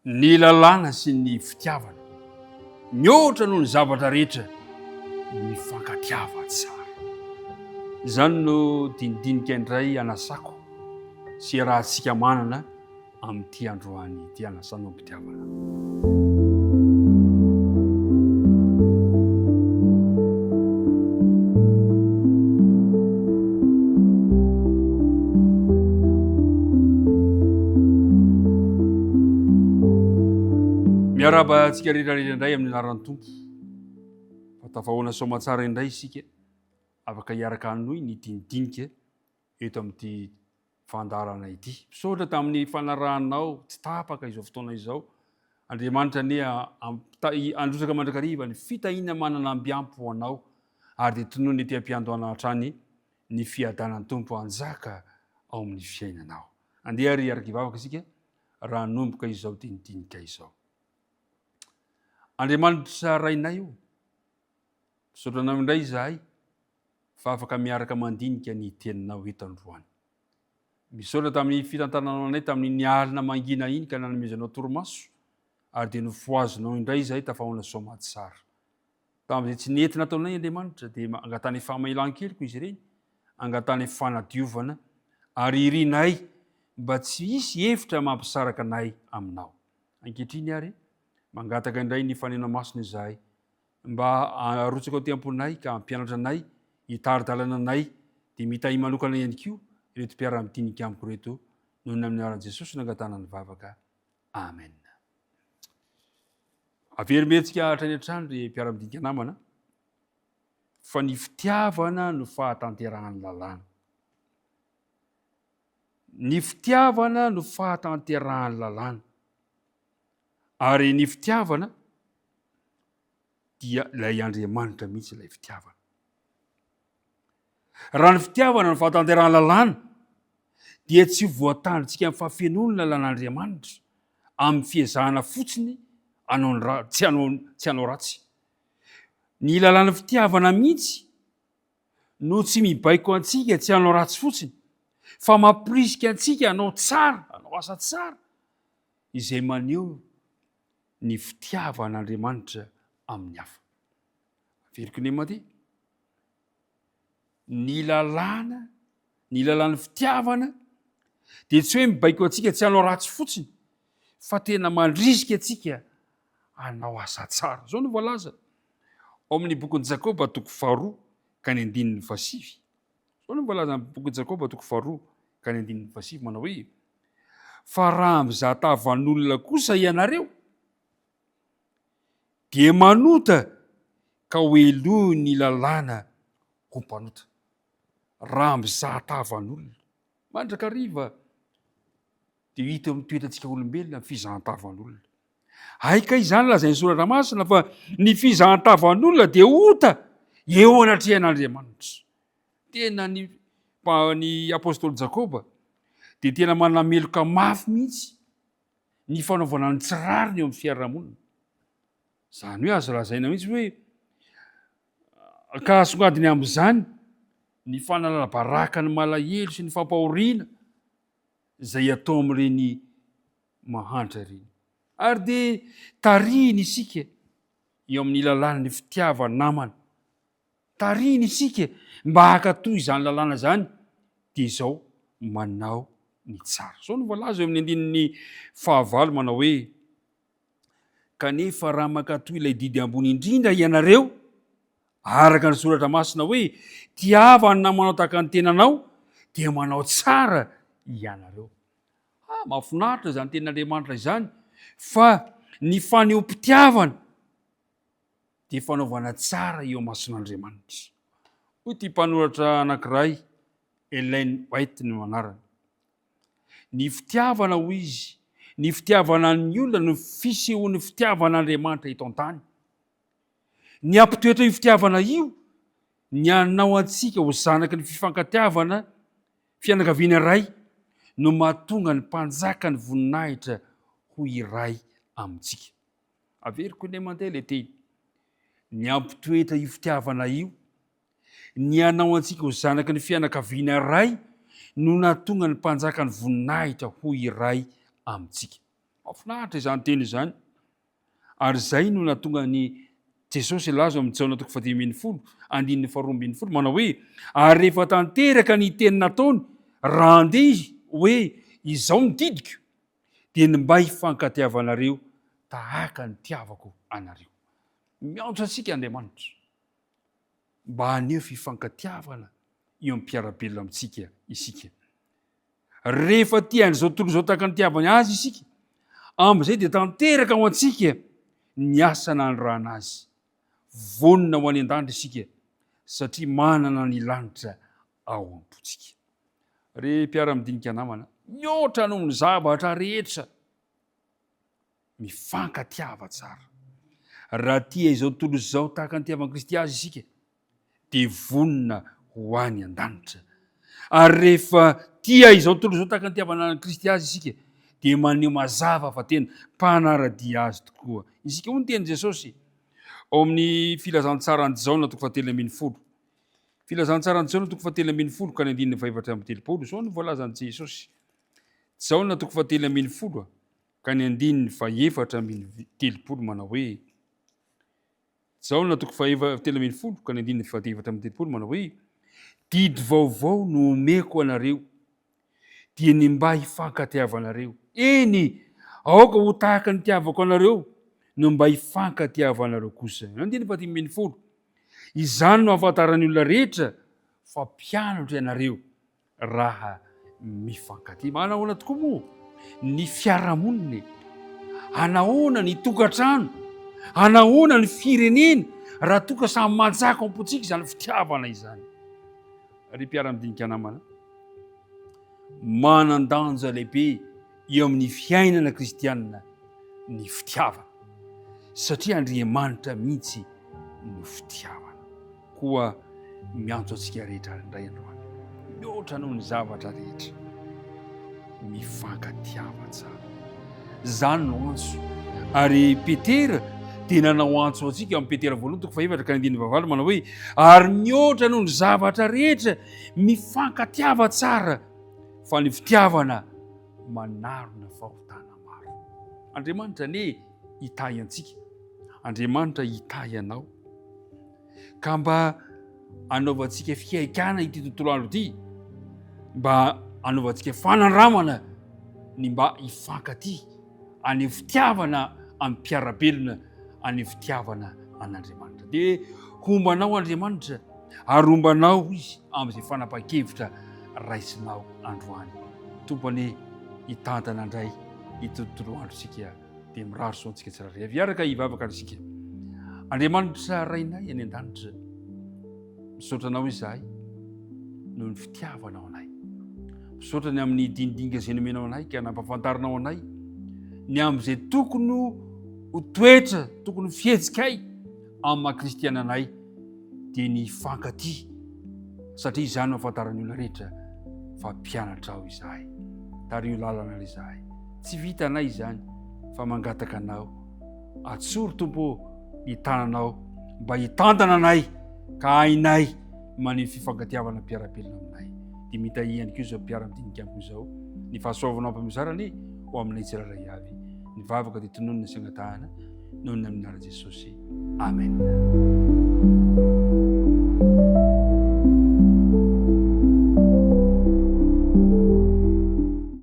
ny lalàna sy ny fitiavana mihoatra noho ny zavatra rehetra mifankatiava tsara. Izany no dinidinika indray anasako sy raha antsika manana amin'ity androany ity anasanao mpitiavana. Miaraba antsika rehetrarehetra indray amin'ny anaran'ny Tompo. Fatafahoana soamantsara indray isika afaka hiaraka anoy ny dinidinika eto amin'ity fandarana ity. Misaotra tamin'ny fanarahanao tsy tapaka izao fotoana izao. Andriamanitra anie androsaka mandrakariva ny fitahina manana ambiampo ho anao ary dia tonoany ety am-piandohana hatrany ny fiadanan'ny Tompo anjaka ao amin'ny fiainanao. Andeha ary araka ivavaka isika raha nomboka izao dinidinika izao. Andriamanitra rainay io, misaotra anao indray izahay fa afaka miaraka mandinika ny teninao eto androany. Misaotra tamin'ny fitantananao anay tamin'ny nialina mangina iny ka nanomezanao torimaso ary dia nofoazonao indray izahay tafahoana soamantsara. Tamin'izay tsy nentina ataonay Andriamanitra dia angatany fahamailàn-keliko izy ireny, angatany fanadiovana ary irinay mba tsy hisy hevitra mampisaraka anay aminao. Ankehitriny ary mangataka indray ny fanena masina izahay mba arotsaka ao temponay ka hampianatra anay hitaridalana anay dia mitahy manokana ihany koa ireto mpiara-midinika amiko reto noho ny amin'ny anaran'i Jesosy nangatana ny vavaka. Amen. Averimbentsika hatrany hatrany ry mpiara-midinika namana fa ny fitiavana no fahatanterahany lalàna. Ny fitiavana no fahatanterahany lalàna. Ary ny fitiavana dia ilay Andriamanitra mihitsy ilay fitiavana. Raha ny fitiavana no fahatanterahany lalàna dia tsy voatandritsika amin'ny fahafenon'ny lalàn'Andriamanitra amin'ny fiezahana fotsiny tsy hanao ratsy. Ny lalàna fitiavana mihitsy no tsy mibaiko antsika tsy hanao ratsy fotsiny fa mampirisika antsika hanao tsara, hanao asa tsara izay maneho ny fitiavan'Andriamanitra amin'ny hafa. Averiko ny mandeha. Ny lalàna fitiavana dia tsy hoe mibaiko antsika tsy hanao ratsy fotsiny fa tena mandrisika antsika hanao asa tsara. Zao no voalaza ao amin'ny bokin'i Jakoba toko 2 ka ny 9:7. Zao no voalaza amin'ny bokin'i Jakoba toko 2 ka ny 9:7 manao hoe: fa raha mizaha tavan'olona kosa ianareo dia manota ka ho elohy ny lalàna ho mpanota. Raha mizaha tavan'olona mandrakariva dia hita amin'ny toetrantsika olombelona ny fizahan-tavan'olona. Aika izany lazain'ny soratra masina fa ny fizahan-tavan'olona dia ota eo anatrehan'Andriamanitra. Tena ny apôstôly Jakoba dia tena manana meloka mafy mihitsy ny fanaovana ny tsirariny eo amin'ny fiarahamonina. Izany hoe azo lazaina mihitsy hoe ka asongadiny amin'izany ny fanalabaraka ny malahelo sy ny fampahoriana izay atao amin'ireny mahantra ireny. Ary dia tarihina isika eo amin'ny lalàn'ny fitiavana namana. Tarihina isika mba hakatoy izany lalàna izany dia izao manao ny tsara. Zao no voalaza eo amin'ny 9:9 manao hoe: kanefa raha mankatoy ilay didy ambony indrindra ianareo araka ny soratra masina hoe tiavany namanao tahaka ny tenanao dia manao tsara ianareo. Mahafinaritra izany tenin'Andriamanitra izany fa ny faneom-pitiavana dia fanaovana tsara eo mason'Andriamanitra. Hoy ity mpanoratra anankiray Ellen White no anarany. Ny fitiavana hoy izy, ny fitiavana ny olona no fisehoan'ny fitiavan'Andriamanitra eto an-tany. Ny ampitoetra io fitiavana io ny hanao antsika ho zanaky ny fifankatiavana fianakaviana iray no mahatonga ny mpanjaka ny voninahitra ho iray amintsika. Averiko ny mandeha le teny. Ny ampitoetra io fitiavana io ny hanao antsika ho zanaky ny fianakaviana iray no nahatonga ny mpanjaka ny voninahitra ho iray amintsika. Mahafinaritra izany teny izany. Ary zay no natonga ny Jesosy laza amin'ny Jaona 7:10, 2:12 manao hoe ary rehefa tanteraka ny teny nataony raha andeha hoe izao nididiko dia ny mba hifankatiavanareo tahaka ny tiavako anareo. Miantso antsika Andriamanitra mba haneho fifankatiavana eo amin'ny mpiarabelona amintsika isika. Rehefa tian'izao tontolo izao tahaka ny tiavany azy isika, amin'izay dia tanteraka ho antsika ny asana andrana azy. Vonina ho any an-danitra isika satria manana ny lanitra ao am-pontsika. Re mpiara-midinika namana, mihoatra noho ny zavatra rehetra mifankatiava tsara. Raha tia izao tontolo izao tahaka ny tiavan'i Kristy azy isika dia vonina ho any an-danitra. Ary rehefa tia izao tontolo izao tahaka ny tiavana Kristy azy isika dia maneho mazava fa tena mpanaradia azy tokoa. Isika hoy ny teny Jesosy ao amin'ny filazantsarany Jaona 7:10. Filazantsarany Jaona 7:10 ka ny 7:30 zao no voalazany Jesosy. Jaona 7:10 ka ny 7:30 manao hoe Jaona 7:10 ka ny 7:30 manao hoe didy vaovao no omeko anareo dia ny mba hifankatiavanareo. Eny, aoka ho tahaka ny tiavako anareo no mba hifankatiavanareo kosa. 7:30 izany no ahafantaran'ny olona rehetra fa mpianatra ianareo raha mifankatia. Anahoana tokoa moa ny fiarahamonina, anahoana ny tokantrano, anahoana ny firenena raha toka samy manjaka ao am-pontsika izany fitiavana izany. Ry mpiara-midinika namana, manan-danja lehibe eo amin'ny fiainana kristianina ny fitiavana satria Andriamanitra mihitsy no fitiavana. Koa miantso antsika rehetra indray androany, mihoatra noho ny zavatra rehetra mifankatiava tsara. Zany no antso. Ary Petera dia nanao antso antsika amin'ny Petera 1:1 ka 9 manao hoe ary mihoatra noho ny zavatra rehetra mifankatiava tsara fa ny fitiavana manarona fahotana maro. Andriamanitra ne hitahy antsika, Andriamanitra hitahy anao ka mba anaovantsika fiaikana ity tontolo andro ity, mba anaovantsika fanandramana ny mba hifankatia, any fitiavana amin'ny mpiarabelona, any fitiavana an'Andriamanitra. Dia hombanao Andriamanitra ary hombanao izy amin'izay fanapa-kevitra raisinao androany. Tompony hitantana indray ity tontolo andro isika dia miraro soantsika tsirairay. Aviaraka hivavaka isika. Andriamanitra rainay any an-danitra, misaotra anao izahay noho ny fitiavanao anay. Misaotra ny amin'ny dindinga izay nomenao anay ka nampahafantarinao anay ny amin'izay tokony ho toetra, tokony fihetsikay amin'ny maha-kristiana anay dia ny hifankatia satria izany no ahafantaran'ny olona rehetra fa mpianatra ao izahay. Tario lalana izahay. Tsy vita anay izany fa mangataka anao. Atsoro Tompo ny tananao mba hitantana anay ka hainay maneho fifankatiavana mpiarabelona aminay. Dia mitahihany koa izao mpiara-midinika amiko izao ny fahasoavanao ampamizarany ho aminay tsirairay avy. Ny vavaka dia tononona sy agnatahana noho ny amin'nara Jesosy. Amen.